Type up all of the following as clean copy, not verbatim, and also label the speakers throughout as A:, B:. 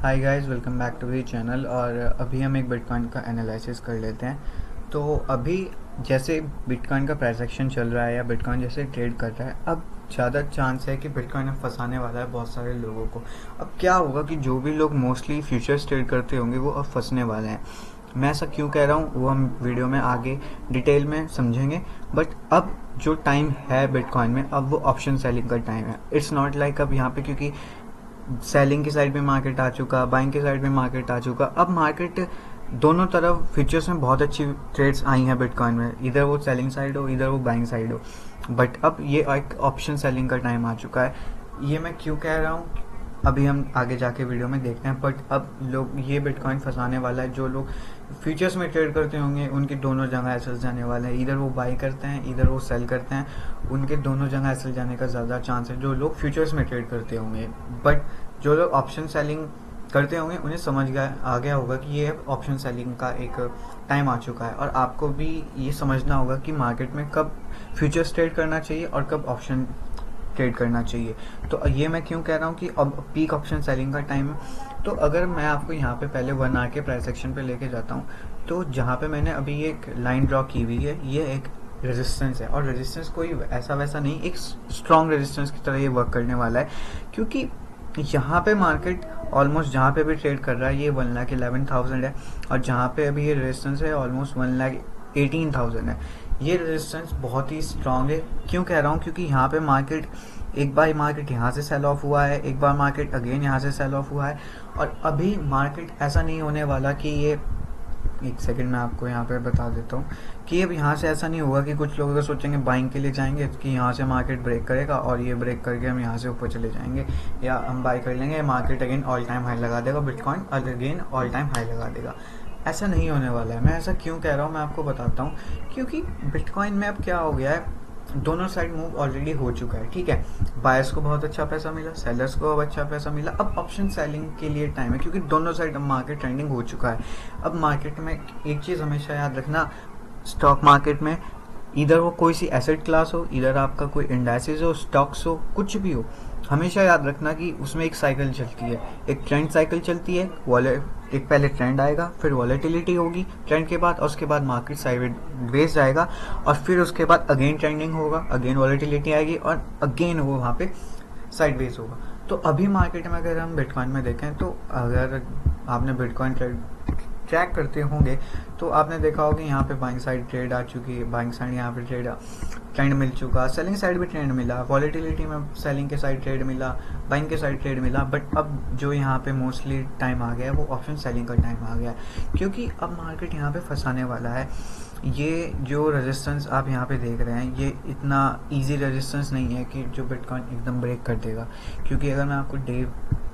A: Hi guys, welcome back to the channel. और अभी हम एक बिटकॉइन का एनालिसिस कर लेते हैं। तो अभी जैसे बिटकॉइन का प्राइस एक्शन चल रहा है या बिटकॉइन जैसे ट्रेड कर रहा है, अब ज़्यादा चांस है कि बिटकॉइन अब फंसाने वाला है बहुत सारे लोगों को। अब क्या होगा कि जो भी लोग मोस्टली फ्यूचर्स ट्रेड करते होंगे वो अब फंसने वाले हैं। मैं ऐसा क्यों कह रहा हूँ वो हम वीडियो में आगे डिटेल में समझेंगे। बट अब जो टाइम है बिटकॉइन में, अब वो ऑप्शन सेलिंग का टाइम है। इट्स नॉट लाइक अब यहाँ पे, क्योंकि सेलिंग की साइड पे मार्केट आ चुका, बाइंग की साइड पे मार्केट आ चुका। अब मार्केट दोनों तरफ फ्यूचर्स में बहुत अच्छी ट्रेड्स आई हैं बिटकॉइन में, इधर वो सेलिंग साइड हो इधर वो बाइंग साइड हो। बट अब ये एक ऑप्शन सेलिंग का टाइम आ चुका है। ये मैं क्यों कह रहा हूँ अभी हम आगे जाके वीडियो में देखते हैं। बट अब लोग ये बिटकॉइन फंसाने वाला है। जो लोग फ्यूचर्स में ट्रेड करते होंगे उनके दोनों जगह एसल जाने वाले हैं, इधर वो बाई करते हैं इधर वो सेल करते हैं, उनके दोनों जगह एसल जाने का ज़्यादा चांस है जो लोग फ्यूचर्स में ट्रेड करते होंगे। बट जो लोग ऑप्शन सेलिंग करते होंगे उन्हें समझ आ गया होगा कि ये ऑप्शन सेलिंग का एक टाइम आ चुका है। और आपको भी ये समझना होगा कि मार्केट में कब फ्यूचर्स ट्रेड करना चाहिए और कब ऑप्शन ट्रेड करना चाहिए। तो ये मैं क्यों कह रहा हूँ कि अब पीक ऑप्शन सेलिंग का टाइम है। तो अगर मैं आपको यहाँ पे पहले 1 आवर के प्राइस एक्शन पे लेके जाता हूँ, तो जहाँ पे मैंने अभी एक लाइन ड्रॉ की हुई है, ये एक रेजिस्टेंस है। और रेजिस्टेंस कोई ऐसा वैसा नहीं, एक स्ट्रॉन्ग रेजिस्टेंस की तरह ये वर्क करने वाला है। क्योंकि यहाँ पे मार्केट ऑलमोस्ट जहाँ पे भी ट्रेड कर रहा है ये 1,11,000 है, और जहाँ पे अभी ये रेजिस्टेंस है ऑलमोस्ट 1,18,000 है। ये रेजिस्टेंस बहुत ही स्ट्रांग है। क्यों कह रहा हूँ, क्योंकि यहाँ पे मार्केट एक बार मार्केट यहाँ से सेल ऑफ हुआ है, एक बार मार्केट अगेन यहाँ से सेल ऑफ हुआ है। और अभी मार्केट ऐसा नहीं होने वाला कि ये, एक सेकंड मैं आपको यहाँ पे बता देता हूँ कि अब यहाँ से ऐसा नहीं होगा कि कुछ लोग अगर सोचेंगे बाइंग के लिए जाएंगे कि यहाँ से मार्केट ब्रेक करेगा और ये ब्रेक करके हम यहाँ से ऊपर चले जाएंगे या हम बाई कर लेंगे, market again all time high लगा देगा, bitcoin again all time high लगा देगा। ऐसा नहीं होने वाला है। मैं ऐसा क्यों कह रहा हूँ मैं आपको बताता हूँ। क्योंकि बिटकॉइन में अब क्या हो गया है, दोनों साइड मूव ऑलरेडी हो चुका है। ठीक है, बायर्स को बहुत अच्छा पैसा मिला, सेलर्स को अब अच्छा पैसा मिला। अब ऑप्शन सेलिंग के लिए टाइम है, क्योंकि दोनों साइड अब मार्केट ट्रेंडिंग हो चुका है। अब मार्केट में एक चीज़ हमेशा याद रखना, स्टॉक मार्केट में इधर वो कोई सी एसेट क्लास हो, इधर आपका कोई इंडाइसेस हो, स्टॉक्स हो, कुछ भी हो, हमेशा याद रखना कि उसमें एक साइकिल चलती है, एक ट्रेंड साइकिल चलती है। एक पहले ट्रेंड आएगा, फिर वॉलेटिलिटी होगी ट्रेंड के बाद, और उसके बाद मार्केट साइडवेज जाएगा, और फिर उसके बाद अगेन ट्रेंडिंग होगा, अगेन वॉलेटिलिटी आएगी, और अगेन वो वहाँ पे साइडवेज होगा। तो अभी मार्केट में अगर हम बिटकॉइन में देखें, तो अगर आपने बिटकॉइन ट्रैक करते होंगे तो आपने देखा होगा यहाँ पे बाइंग साइड ट्रेड आ चुकी है, बाइंग साइड यहाँ पे ट्रेंड मिल चुका, सेलिंग साइड भी ट्रेंड मिला, वॉलेटिलिटी में सेलिंग के साइड ट्रेड मिला, बाइंग के साइड ट्रेड मिला। बट अब जो यहाँ पे मोस्टली टाइम आ गया है वो ऑप्शन सेलिंग का टाइम आ गया है, क्योंकि अब मार्केट यहाँ पे फंसाने वाला है। ये जो रेजिस्टेंस आप यहाँ पे देख रहे हैं ये इतना इजी रेजिस्टेंस नहीं है कि जो बिटकॉइन एकदम ब्रेक कर देगा। क्योंकि अगर मैं आपको डे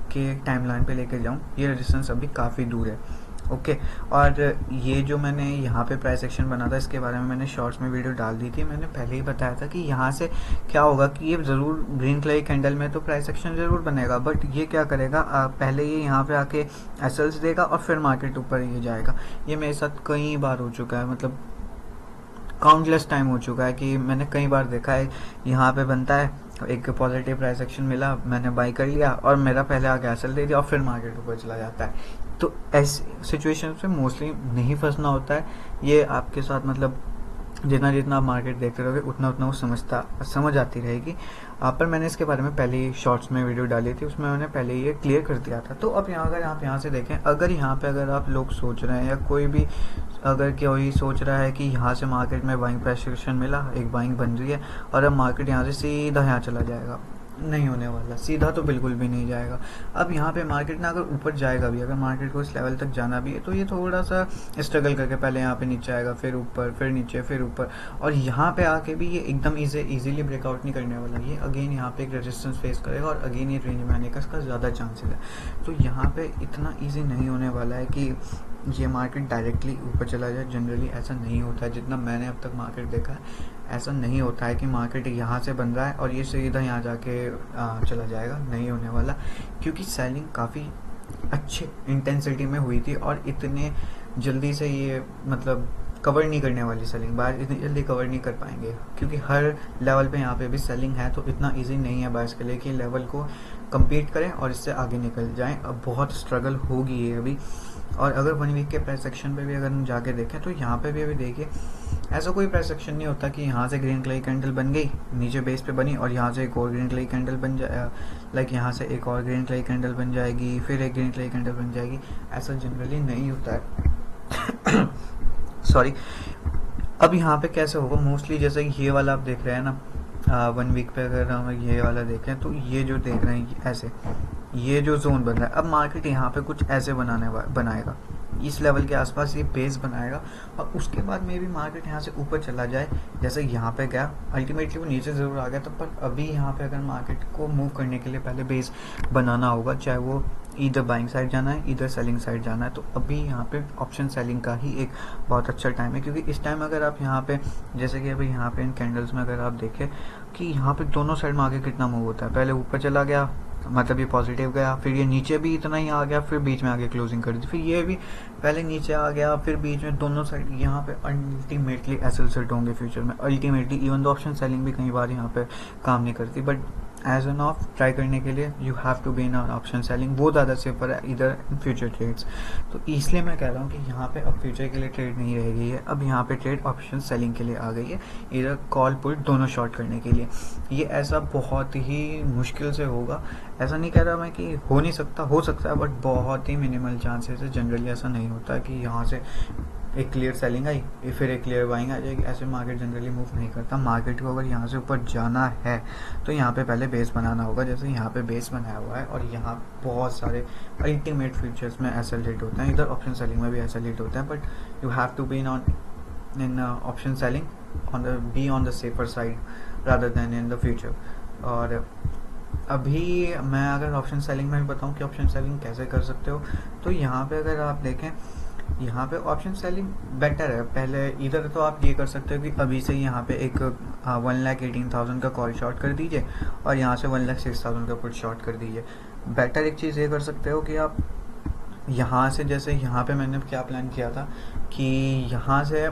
A: के टाइमलाइन पे लेके जाऊँ, ये रेजिस्टेंस अभी काफ़ी दूर है। ओके और ये जो मैंने यहाँ पे प्राइस एक्शन बना था इसके बारे में मैंने शॉर्ट्स में वीडियो डाल दी थी। मैंने पहले ही बताया था कि यहाँ से क्या होगा कि ये ज़रूर ग्रीन कलर कैंडल में तो प्राइस एक्शन ज़रूर बनेगा, बट ये क्या करेगा, पहले ये यहाँ पे आके एसएल्स देगा और फिर मार्केट ऊपर ये जाएगा। ये मेरे साथ कई बार हो चुका है, मतलब काउंटलेस टाइम हो चुका है कि मैंने कई बार देखा है यहाँ पे बनता है, एक पॉजिटिव प्राइस एक्शन मिला, मैंने बाई कर लिया और मेरा पहले आगे एसएल दे दिया और फिर मार्केट ऊपर चला जाता है। तो ऐसी सिचुएशन से मोस्टली नहीं फंसना होता है। ये आपके साथ मतलब जितना जितना आप मार्केट देखते रहोगे उतना उतना वो समझ आती रहेगी। पर मैंने इसके बारे में पहले ही शॉर्ट्स में वीडियो डाली थी, उसमें मैंने पहले ये क्लियर कर दिया था। तो अब यहाँ अगर आप यहाँ से देखें, अगर यहाँ पे अगर आप लोग सोच रहे हैं या कोई भी अगर कोई सोच रहा है कि यहाँ से मार्केट में बाइंग प्रेशर मिला, एक बाइंग बन रही है और अब मार्केट यहाँ से सीधा यहाँ चला जाएगा, नहीं होने वाला। सीधा तो बिल्कुल भी नहीं जाएगा। अब यहाँ पे मार्केट ना अगर ऊपर जाएगा भी, अगर मार्केट को इस लेवल तक जाना भी है तो ये थोड़ा सा स्ट्रगल करके पहले यहाँ पे नीचे आएगा, फिर ऊपर, फिर नीचे, फिर ऊपर, और यहाँ पे आके भी ये एकदम इजीली ब्रेकआउट नहीं करने वाला। ये अगेन यहाँ पे एक रेजिस्टेंस फेस करेगा और अगेन ये रेंज में आने का इसका ज़्यादा चांसेस है। तो यहाँ पे इतना ईजी नहीं होने वाला है कि ये मार्केट डायरेक्टली ऊपर चला जाए। जनरली ऐसा नहीं होता है, जितना मैंने अब तक मार्केट देखा है ऐसा नहीं होता है कि मार्केट यहाँ से बन रहा है और ये सीधा यहाँ जाके चला जाएगा, नहीं होने वाला। क्योंकि सेलिंग काफ़ी अच्छे इंटेंसिटी में हुई थी और इतने जल्दी से ये मतलब कवर नहीं करने वाली सेलिंग, बायर्स इतनी जल्दी कवर नहीं कर पाएंगे क्योंकि हर लेवल पे यहाँ पे भी सेलिंग है, तो इतना इजी नहीं है बायर्स के लिए कि लेवल को compete करें और इससे आगे निकल जाएं। अब बहुत स्ट्रगल होगी ये अभी। और अगर 1 वीक के प्राइस सेक्शन पे भी अगर हम जाके देखें तो यहाँ पे भी अभी देखिए ऐसा कोई प्राइस सेक्शन नहीं होता कि यहाँ से ग्रीन कलर कैंडल बन गई, नीचे बेस पे बनी और यहाँ से एक और ग्रीन कलर कैंडल बन जाए, लाइक यहाँ से एक और ग्रीन कलर कैंडल बन जाएगी, फिर एक ग्रीन कलर कैंडल बन जाएगी। ऐसा जनरली नहीं होता है। सॉरी। अब यहाँ पे कैसे होगा, मोस्टली जैसे ये वाला आप देख रहे हैं ना, 1 वीक पे अगर हम ये वाला देखें तो ये जो देख रहे हैं ऐसे, ये जो जोन बन रहा है, अब मार्केट यहाँ पे कुछ ऐसे बनाएगा, इस लेवल के आसपास ये बेस बनाएगा और उसके बाद में भी मार्केट यहाँ से ऊपर चला जाए, जैसे यहाँ पे गया, अल्टीमेटली वो नीचे ज़रूर आ गया तो, पर अभी यहाँ पे अगर मार्केट को मूव करने के लिए पहले बेस बनाना होगा, चाहे वो इधर बाइंग साइड जाना है इधर सेलिंग साइड जाना है। तो अभी यहाँ पे ऑप्शन सेलिंग का ही एक बहुत अच्छा टाइम है, क्योंकि इस टाइम अगर आप यहाँ पे जैसे कि अभी यहाँ पे इन कैंडल्स में अगर आप देखें कि यहाँ पे दोनों साइड में आगे कितना मूव होता है, पहले ऊपर चला गया मतलब ये पॉजिटिव गया, फिर ये नीचे भी इतना ही आ गया, फिर बीच में आगे क्लोजिंग कर दी, फिर ये भी पहले नीचे आ गया, फिर बीच में, दोनों साइड यहाँ पे अल्टीमेटली एसएल सेट होंगे फ्यूचर में ultimately. Even though option selling भी कई बार यहाँ पे काम नहीं करती, but as an of try करने के लिए you have to be in option selling, वो ज़्यादा सेफर है इधर फ्यूचर ट्रेड्स। तो इसलिए मैं कह रहा हूँ कि यहाँ पे अब फ्यूचर के लिए ट्रेड नहीं रह गई है, अब यहाँ पे ट्रेड ऑप्शन सेलिंग के लिए आ गई है, इधर कॉल पुट दोनों शॉर्ट करने के लिए। ये ऐसा बहुत ही मुश्किल से होगा, ऐसा नहीं कह रहा मैं कि हो नहीं सकता, हो सकता है, बट बहुत ही मिनिमल चांसेस है। जनरली ऐसा नहीं होता कि यहाँ से एक क्लियर सेलिंग आई फिर एक क्लियर बाइंग आ जाएगी, ऐसे मार्केट जनरली मूव नहीं करता। मार्केट को अगर यहाँ से ऊपर जाना है तो यहाँ पे पहले बेस बनाना होगा, जैसे यहाँ पे बेस बनाया हुआ है और यहाँ बहुत सारे अल्टीमेट फ्यूचर्स में ऐसा लेट होते हैं, इधर ऑप्शन सेलिंग में भी ऐसा लेट होता है, but you have to be in option selling on the safer side rather than in the future. और अभी मैं अगर ऑप्शन सेलिंग में भी बताऊँ कि ऑप्शन सेलिंग कैसे कर सकते हो, तो यहाँ पे अगर आप देखें यहाँ पे ऑप्शन सेलिंग बेटर है। पहले इधर तो आप ये कर सकते हो कि अभी से यहाँ पे एक 1,18,000 का कॉल शॉर्ट कर दीजिए और यहाँ से 1,06,000 का पुट शॉर्ट कर दीजिए। बेटर एक चीज़ ये कर सकते हो कि आप यहाँ से, जैसे यहाँ पे मैंने क्या प्लान किया था कि यहाँ से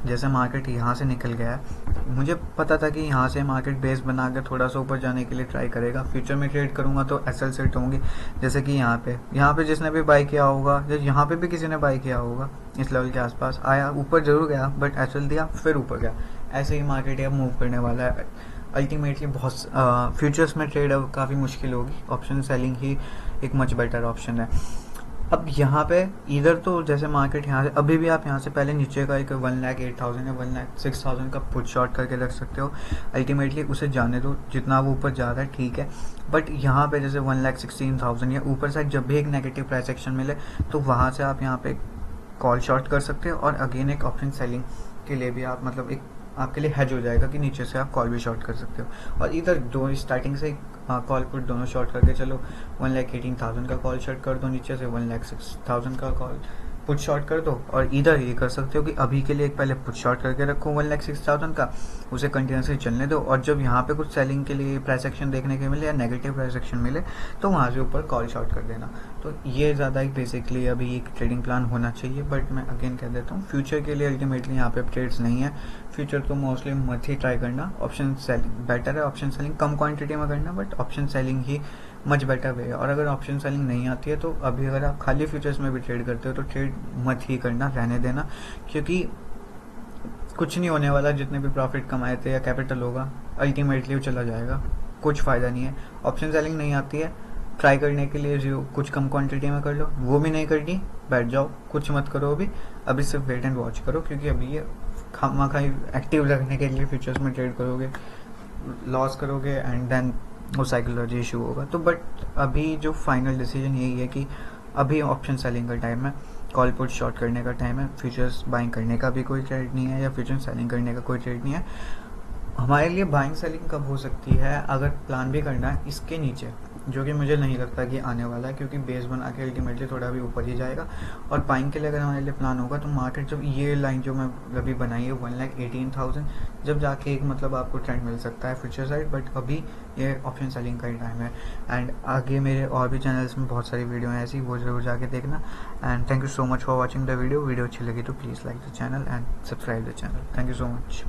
A: जैसे मार्केट यहाँ से निकल गया है, मुझे पता था कि यहाँ से मार्केट बेस बना कर थोड़ा सा ऊपर जाने के लिए ट्राई करेगा। फ्यूचर में ट्रेड करूँगा तो एसएल सेट होंगी, जैसे कि यहाँ पे जिसने भी बाई किया होगा, यहाँ पे भी किसी ने बाई किया होगा, इस लेवल के आसपास आया, ऊपर जरूर गया बट एसएल दिया फिर ऊपर गया, ऐसे ही मार्केट अब मूव करने वाला है। अल्टीमेटली बहुत फ्यूचर्स में ट्रेड अब काफ़ी मुश्किल होगी, ऑप्शन सेलिंग ही एक मच बेटर ऑप्शन है। अब यहाँ पे इधर तो जैसे मार्केट यहाँ से अभी भी आप यहाँ से पहले नीचे का एक 1,08,000 या 1,06,000 का पुट शॉर्ट करके रख सकते हो। अल्टीमेटली उसे जाने दो, जितना वो ऊपर जा रहा है ठीक है, बट यहाँ पे जैसे 1,16,000 या ऊपर साइड जब भी एक नेगेटिव प्राइस एक्शन मिले तो वहाँ से आप यहाँ पे कॉल शॉर्ट कर सकते हो और अगेन एक ऑप्शन सेलिंग के लिए भी आप मतलब एक आपके लिए हैज हो जाएगा कि नीचे से आप कॉल भी शॉर्ट कर सकते हो। और इधर दो स्टार्टिंग से कॉल पुट दोनों शॉर्ट करके चलो, 1,18,000 का कॉल शॉर्ट कर दो, नीचे से 1,06,000 का कॉल पुट शॉर्ट कर दो। और इधर ये कर सकते हो कि अभी के लिए एक पहले पुट शॉर्ट करके रखो 1,06,000 का, उसे कंटिन्यूसली चलने दो और जब यहाँ पे कुछ सेलिंग के लिए प्राइस एक्शन देखने के मिले या नेगेटिव प्राइस एक्शन मिले तो वहाँ से ऊपर कॉल शॉर्ट कर देना। तो ये ज़्यादा एक बेसिकली अभी एक ट्रेडिंग प्लान होना चाहिए, बट मैं अगेन कह देता हूँ फ्यूचर के लिए अल्टीमेटली यहाँ पे ट्रेड्स नहीं है। फ्यूचर तो मोस्टली मत ही ट्राई करना, ऑप्शन सेलिंग बेटर है, ऑप्शन सेलिंग कम क्वांटिटी में करना, but option selling he much better way है। और अगर ऑप्शन सेलिंग नहीं आती है तो अभी अगर आप खाली फ्यूचर्स में भी ट्रेड करते हो तो ट्रेड मत ही करना, रहने देना, क्योंकि कुछ नहीं होने वाला। जितने भी प्रॉफिट कमाए थे या कैपिटल होगा अल्टीमेटली वो चला जाएगा, कुछ फ़ायदा नहीं है। ऑप्शन सेलिंग नहीं आती है, ट्राई करने के लिए जो कुछ कम क्वांटिटी में कर लो, वो भी नहीं करनी, बैठ जाओ, कुछ मत करो अभी सिर्फ वेट एंड वॉच करो, क्योंकि अभी ये खामखा एक्टिव रखने के लिए फ्यूचर्स में ट्रेड करोगे, लॉस करोगे एंड देन वो साइकोलॉजी इशू होगा। तो बट अभी जो फाइनल डिसीजन यही है कि अभी ऑप्शन सेलिंग का टाइम है, कॉल पुट शॉर्ट करने का टाइम है, फ्यूचर्स बाइंग करने का भी कोई ट्रेड नहीं है या फ्यूचर सेलिंग करने का कोई ट्रेड नहीं है। हमारे लिए बाइंग सेलिंग कब हो सकती है, अगर प्लान भी करना है इसके नीचे जो कि मुझे नहीं लगता कि आने वाला है, क्योंकि बेस बना के अल्टीमेटली थोड़ा भी ऊपर ही जाएगा। और बाइंग के लिए अगर हमारे लिए प्लान होगा तो मार्केट जब ये लाइन जो मैं अभी बनाई है 1,18,000, जब जाके एक मतलब आपको ट्रेंड मिल सकता है फ्यूचर साइड, बट अभी ये ऑप्शन सेलिंग का ही टाइम है। एंड आगे मेरे और भी चैनल्स में बहुत सारी वीडियो हैं ऐसी, वो जरूर जाके देखना। And thank you so much for watching the video अच्छी लगी तो please like the channel and subscribe the channel. Thank you so much.